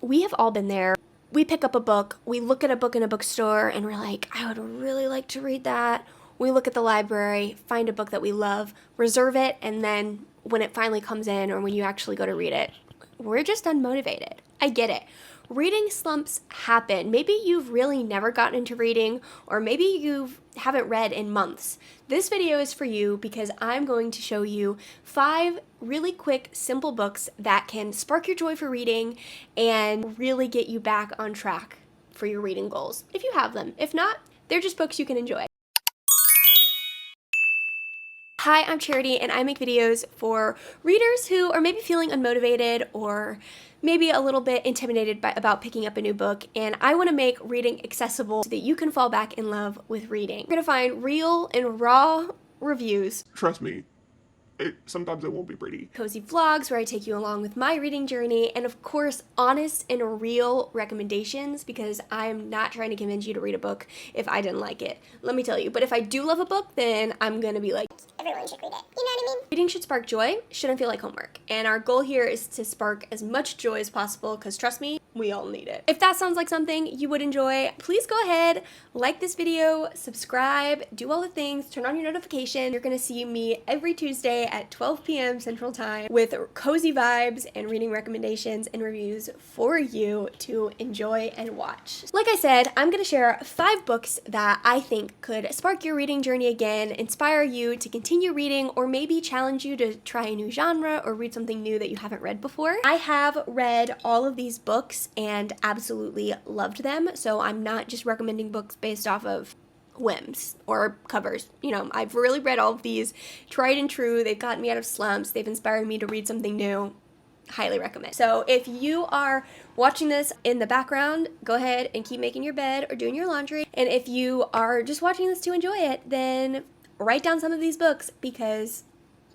we have all been there. We pick up a book, we look at a book in a bookstore, and we're like, I would really like to read that. We look at the library, find a book that we love, reserve it, and then when it finally comes in or when you actually go to read it, we're just unmotivated. I get it. Reading slumps happen. Maybe you've really never gotten into reading, or maybe you haven't read in months. This video is for you because I'm going to show you 5 really quick, simple books that can spark your joy for reading and really get you back on track for your reading goals, if you have them. If not, they're just books you can enjoy. Hi, I'm Charity, and I make videos for readers who are maybe feeling unmotivated or maybe a little bit intimidated about picking up a new book, and I want to make reading accessible so that you can fall back in love with reading. You're going to find real and raw reviews. Trust me, sometimes it won't be pretty. Cozy vlogs where I take you along with my reading journey, and of course, honest and real recommendations, because I'm not trying to convince you to read a book if I didn't like it. Let me tell you, but if I do love a book, then I'm going to be like, everyone should read it. You know what I mean? Reading should spark joy, shouldn't feel like homework. And our goal here is to spark as much joy as possible, because trust me, we all need it. If that sounds like something you would enjoy, please go ahead, like this video, subscribe, do all the things, turn on your notification. You're gonna see me every Tuesday at 12 p.m. Central Time with cozy vibes and reading recommendations and reviews for you to enjoy and watch. Like I said, I'm gonna share 5 books that I think could spark your reading journey again, inspire you to continue reading, or maybe challenge you to try a new genre or read something new that you haven't read before. I have read all of these books and absolutely loved them, so I'm not just recommending books based off of whims or covers. You know, I've really read all of these, tried and true. They've gotten me out of slumps. They've inspired me to read something new. Highly recommend. So if you are watching this in the background, go ahead and keep making your bed or doing your laundry. And if you are just watching this to enjoy it, then write down some of these books, because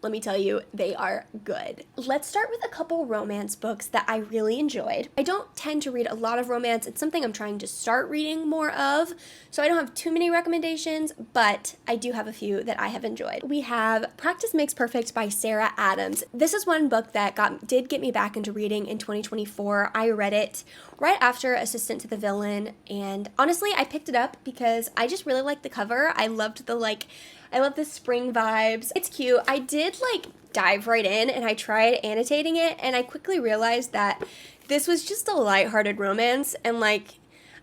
let me tell you, they are good. Let's start with a couple romance books that I really enjoyed. I don't tend to read a lot of romance. It's something I'm trying to start reading more of, so I don't have too many recommendations, but I do have a few that I have enjoyed. We have Practice Makes Perfect by Sarah Adams. This is one book that did get me back into reading in 2024. I read it right after Assistant to the Villain, and honestly, I picked it up because I just really liked the cover. I loved I love the spring vibes. It's cute. I did dive right in and I tried annotating it, and I quickly realized that this was just a lighthearted romance, and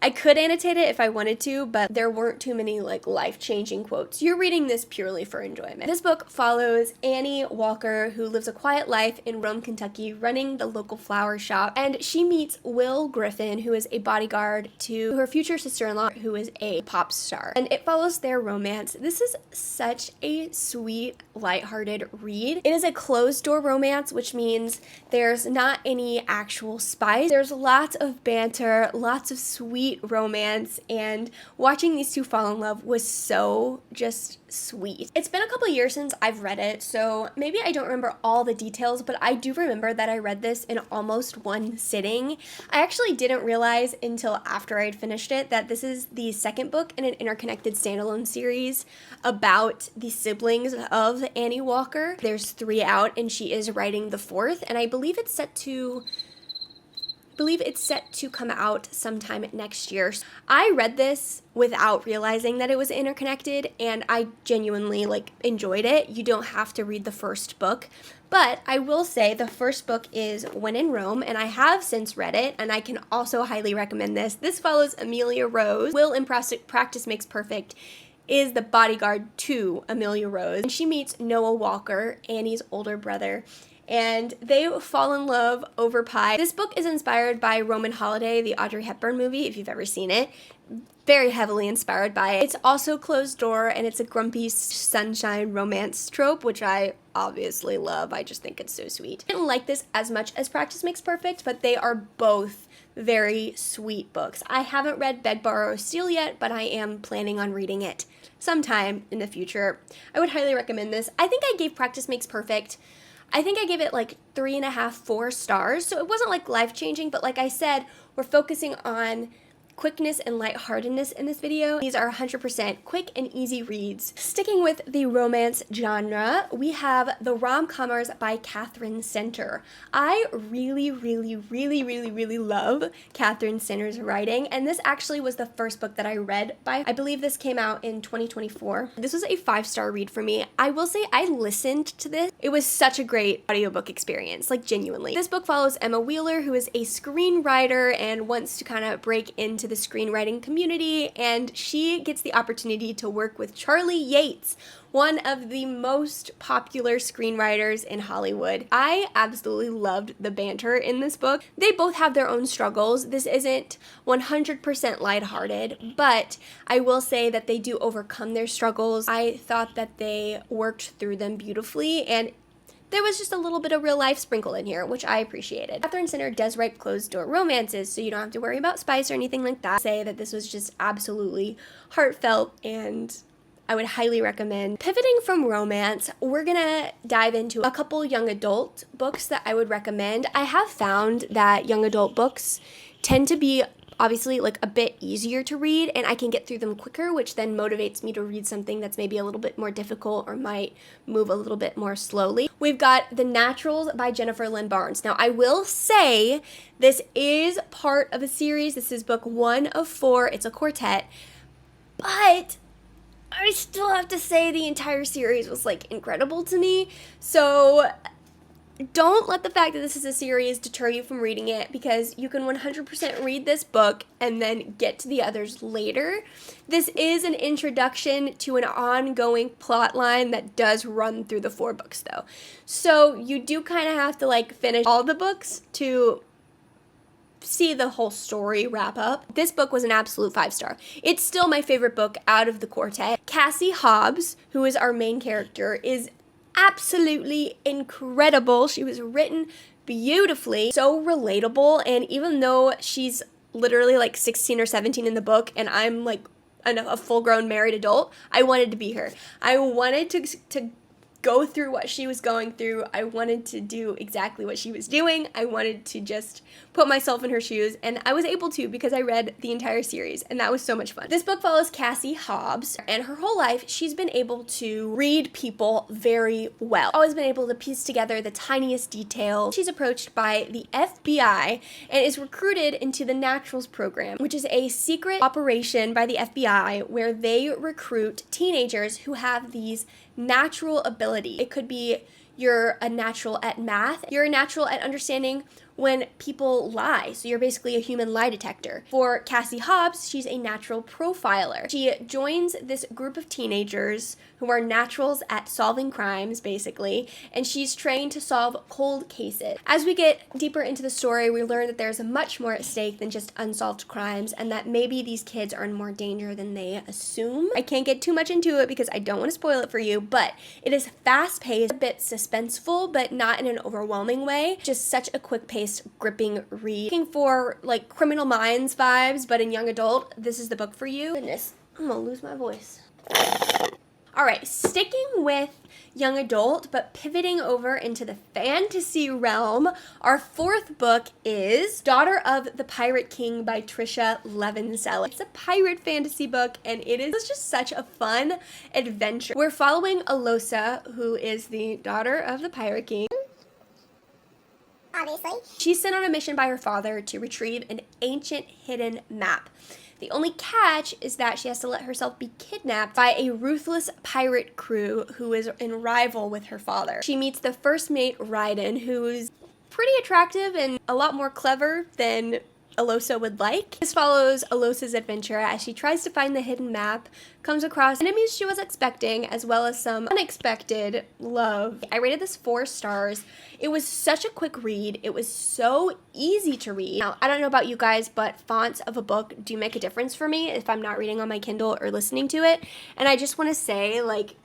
I could annotate it if I wanted to, but there weren't too many life-changing quotes. You're reading this purely for enjoyment. This book follows Annie Walker, who lives a quiet life in Rome, Kentucky, running the local flower shop, and she meets Will Griffin, who is a bodyguard to her future sister-in-law, who is a pop star, and it follows their romance. This is such a sweet, lighthearted read. It is a closed-door romance, which means there's not any actual spice. There's lots of banter, lots of sweet romance, and watching these two fall in love was so just sweet. It's been a couple years since I've read it, so maybe I don't remember all the details, but I do remember that I read this in almost one sitting. I actually didn't realize until after I'd finished it that this is the second book in an interconnected standalone series about the siblings of Annie Walker. There's 3 out, and she is writing the 4th, and I believe it's set to come out sometime next year. I read this without realizing that it was interconnected, and I genuinely enjoyed it. You don't have to read the first book, but I will say the first book is When in Rome, and I have since read it, and I can also highly recommend this. This follows Amelia Rose. Will in Practice Makes Perfect is the bodyguard to Amelia Rose, and she meets Noah Walker, Annie's older brother, and they fall in love over pie. This book is inspired by Roman Holiday, the Audrey Hepburn movie, if you've ever seen it. Very heavily inspired by it. It's also closed door, and it's a grumpy sunshine romance trope, which I obviously love. I just think it's so sweet. I didn't like this as much as Practice Makes Perfect, but they are both very sweet books. I haven't read Beg, Borrow, Steal yet, but I am planning on reading it sometime in the future. I would highly recommend this. I think I gave Practice Makes Perfect, I think I gave it 3.5, 4 stars, so it wasn't life-changing, but like I said, we're focusing on quickness and lightheartedness in this video. These are 100% quick and easy reads. Sticking with the romance genre, we have the RomCommers by Catherine Center. I really love Catherine Center's writing, and this actually was the first book that I read by. I believe this came out in 2024. This was a 5-star read for me. I will say I listened to this. It was such a great audiobook experience, like genuinely. This book follows Emma Wheeler, who is a screenwriter and wants to kind of break into the screenwriting community, and she gets the opportunity to work with Charlie Yates, one of the most popular screenwriters in Hollywood. I absolutely loved the banter in this book. They both have their own struggles. This isn't 100% lighthearted, but I will say that they do overcome their struggles. I thought that they worked through them beautifully, and there was just a little bit of real life sprinkled in here, which I appreciated. Catherine Center does write closed door romances, so you don't have to worry about spice or anything like that. Say that this was just absolutely heartfelt, and I would highly recommend. Pivoting from romance, we're gonna dive into a couple young adult books that I would recommend. I have found that young adult books tend to be obviously like a bit easier to read, and I can get through them quicker, which then motivates me to read something that's maybe a little bit more difficult or might move a little bit more slowly. We've got The Naturals by Jennifer Lynn Barnes. Now, I will say this is part of a series. This is book 1 of 4. It's a quartet, but I still have to say the entire series was like incredible to me. So don't let the fact that this is a series deter you from reading it, because you can 100% read this book and then get to the others later. This is an introduction to an ongoing plot line that does run through the 4 books though. So you do kind of have to like finish all the books to see the whole story wrap up. This book was an absolute 5-star. It's still my favorite book out of the quartet. Cassie Hobbs, who is our main character, is absolutely incredible. She was written beautifully, so relatable, and even though she's literally like 16 or 17 in the book and I'm like a full-grown married adult, I wanted to be her. I wanted to go through what she was going through. I wanted to do exactly what she was doing. I wanted to just put myself in her shoes, and I was able to because I read the entire series, and that was so much fun. This book follows Cassie Hobbs, and her whole life she's been able to read people very well. Always been able to piece together the tiniest detail. She's approached by the FBI and is recruited into the Naturals program, which is a secret operation by the FBI where they recruit teenagers who have these natural ability. It could be you're a natural at math, you're a natural at understanding when people lie, so you're basically a human lie detector. For Cassie Hobbs, she's a natural profiler. She joins this group of teenagers who are naturals at solving crimes, basically, and she's trained to solve cold cases. As we get deeper into the story, we learn that there's much more at stake than just unsolved crimes, and that maybe these kids are in more danger than they assume. I can't get too much into it because I don't want to spoil it for you, but it is fast-paced, a bit suspenseful, but not in an overwhelming way. Just such a quick-paced, gripping read. Looking for like Criminal Minds vibes, but in young adult, this is the book for you. Goodness, I'm gonna lose my voice. Alright, sticking with young adult, but pivoting over into the fantasy realm, our 4th book is Daughter of the Pirate King by Trisha Levenseller. It's a pirate fantasy book, and it's just such a fun adventure. We're following Alosa, who is the daughter of the Pirate King. Obviously. She's sent on a mission by her father to retrieve an ancient hidden map. The only catch is that she has to let herself be kidnapped by a ruthless pirate crew who is in rival with her father. She meets the first mate, Raiden, who's pretty attractive and a lot more clever than Alosa would like. This follows Alosa's adventure as she tries to find the hidden map, comes across enemies she was expecting, as well as some unexpected love. I rated this 4 stars. It was such a quick read. It was so easy to read. Now, I don't know about you guys, but fonts of a book do make a difference for me if I'm not reading on my Kindle or listening to it. And I just want to say, like,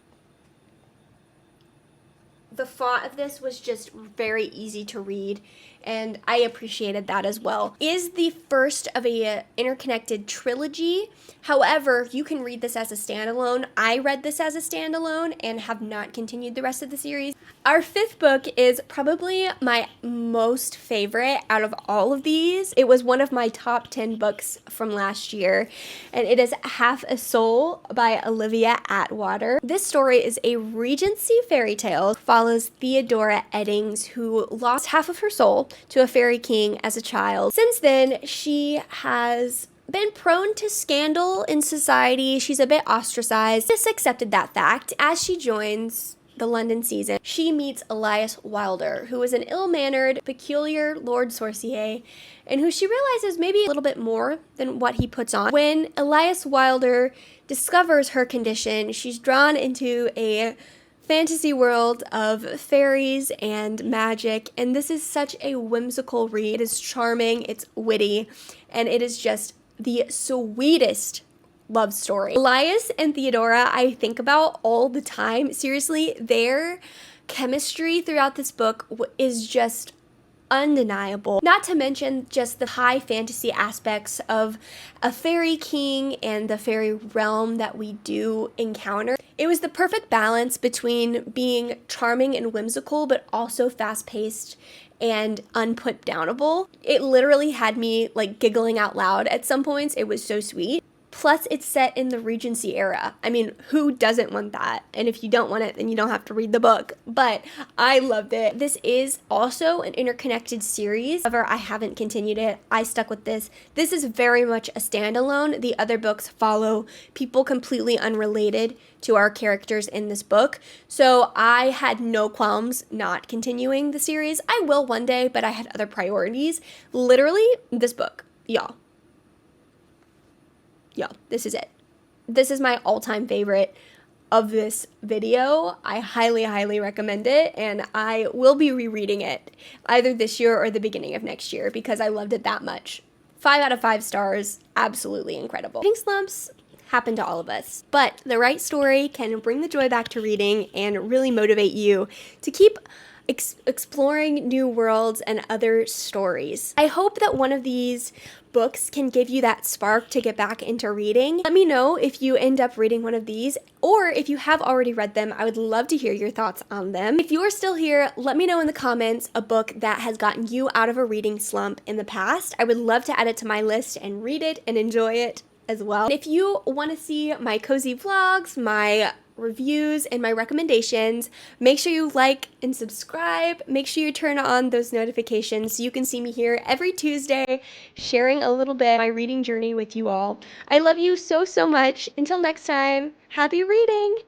the font of this was just very easy to read, and I appreciated that as well. It is the first of a interconnected trilogy. However, you can read this as a standalone. I read this as a standalone and have not continued the rest of the series. Our fifth book is probably my most favorite out of all of these. It was one of my top 10 books from last year, and it is Half a Soul by Olivia Atwater. This story is a Regency fairy tale, follows Theodora Eddings, who lost half of her soul to a fairy king as a child. Since then, she has been prone to scandal in society. She's a bit ostracized. Just accepted that fact. As she joins the London season, she meets Elias Wilder, who is an ill-mannered, peculiar Lord Sorcier, and who she realizes maybe a little bit more than what he puts on. When Elias Wilder discovers her condition, she's drawn into a fantasy world of fairies and magic, and this is such a whimsical read. It is charming, it's witty, and it is just the sweetest love story. Elias and Theodora I think about all the time. Seriously, their chemistry throughout this book is just undeniable. Not to mention just the high fantasy aspects of a fairy king and the fairy realm that we do encounter. It was the perfect balance between being charming and whimsical, but also fast-paced and unputdownable. It literally had me like giggling out loud at some points. It was so sweet. Plus, it's set in the Regency era. I mean, who doesn't want that? And if you don't want it, then you don't have to read the book. But I loved it. This is also an interconnected series. However, I haven't continued it. I stuck with this. This is very much a standalone. The other books follow people completely unrelated to our characters in this book. So I had no qualms not continuing the series. I will one day, but I had other priorities. Literally, this book, y'all. Yo, this is it. This is my all-time favorite of this video. I highly, highly recommend it, and I will be rereading it either this year or the beginning of next year because I loved it that much. 5 out of 5 stars, absolutely incredible. Reading slumps happen to all of us, but the right story can bring the joy back to reading and really motivate you to keep exploring new worlds and other stories. I hope that one of these books can give you that spark to get back into reading. Let me know if you end up reading one of these, or if you have already read them. I would love to hear your thoughts on them. If you are still here, let me know in the comments a book that has gotten you out of a reading slump in the past. I would love to add it to my list and read it and enjoy it as well. And if you want to see my cozy vlogs, my reviews, and my recommendations, make sure you like and subscribe. Make sure you turn on those notifications so you can see me here every Tuesday sharing a little bit of my reading journey with you all. I love you so, so much. Until next time, happy reading!